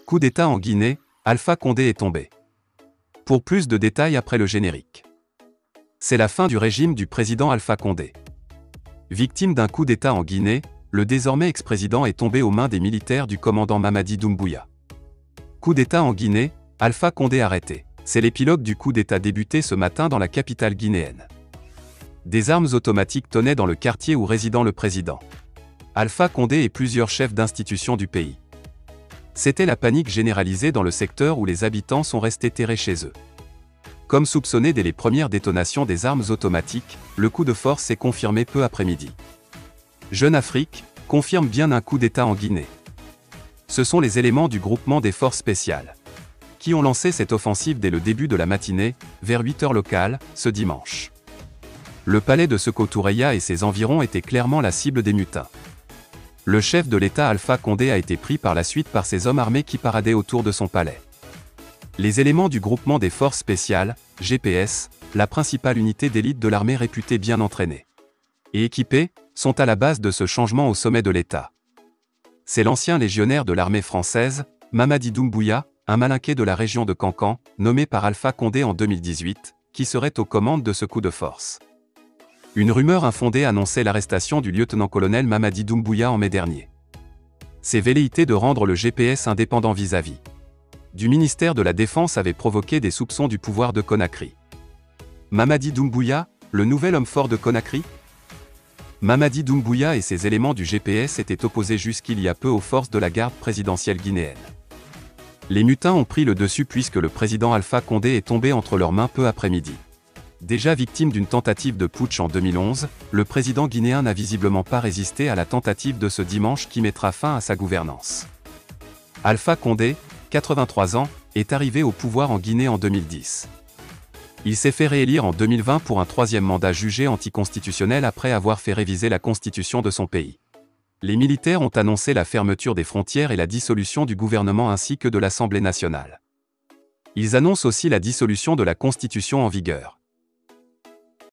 Coup d'État en Guinée, Alpha Condé est tombé. Pour plus de détails après le générique. C'est la fin du régime du président Alpha Condé. Victime d'un coup d'État en Guinée, le désormais ex-président est tombé aux mains des militaires du commandant Mamadi Doumbouya. Coup d'État en Guinée, Alpha Condé arrêté. C'est l'épilogue du coup d'État débuté ce matin dans la capitale guinéenne. Des armes automatiques tonnaient dans le quartier où résidait le président Alpha Condé et plusieurs chefs d'institutions du pays. C'était la panique généralisée dans le secteur où les habitants sont restés terrés chez eux. Comme soupçonné dès les premières détonations des armes automatiques, le coup de force s'est confirmé peu après-midi. Jeune Afrique confirme bien un coup d'État en Guinée. Ce sont les éléments du groupement des forces spéciales qui ont lancé cette offensive dès le début de la matinée, vers 8h locales, ce dimanche. Le palais de Sékou Toureya et ses environs étaient clairement la cible des mutins. Le chef de l'État Alpha Condé a été pris par la suite par ses hommes armés qui paradaient autour de son palais. Les éléments du groupement des forces spéciales, GPS, la principale unité d'élite de l'armée réputée bien entraînée et équipée, sont à la base de ce changement au sommet de l'État. C'est l'ancien légionnaire de l'armée française, Mamadi Doumbouya, un malinqué de la région de Kankan, nommé par Alpha Condé en 2018, qui serait aux commandes de ce coup de force. Une rumeur infondée annonçait l'arrestation du lieutenant-colonel Mamadi Doumbouya en mai dernier. Ses velléités de rendre le GPS indépendant vis-à-vis du ministère de la Défense avaient provoqué des soupçons du pouvoir de Conakry. Mamadi Doumbouya, le nouvel homme fort de Conakry? Mamadi Doumbouya et ses éléments du GPS étaient opposés jusqu'il y a peu aux forces de la garde présidentielle guinéenne. Les mutins ont pris le dessus puisque le président Alpha Condé est tombé entre leurs mains peu après-midi. Déjà victime d'une tentative de putsch en 2011, le président guinéen n'a visiblement pas résisté à la tentative de ce dimanche qui mettra fin à sa gouvernance. Alpha Condé, 83 ans, est arrivé au pouvoir en Guinée en 2010. Il s'est fait réélire en 2020 pour un troisième mandat jugé anticonstitutionnel après avoir fait réviser la constitution de son pays. Les militaires ont annoncé la fermeture des frontières et la dissolution du gouvernement ainsi que de l'Assemblée nationale. Ils annoncent aussi la dissolution de la constitution en vigueur.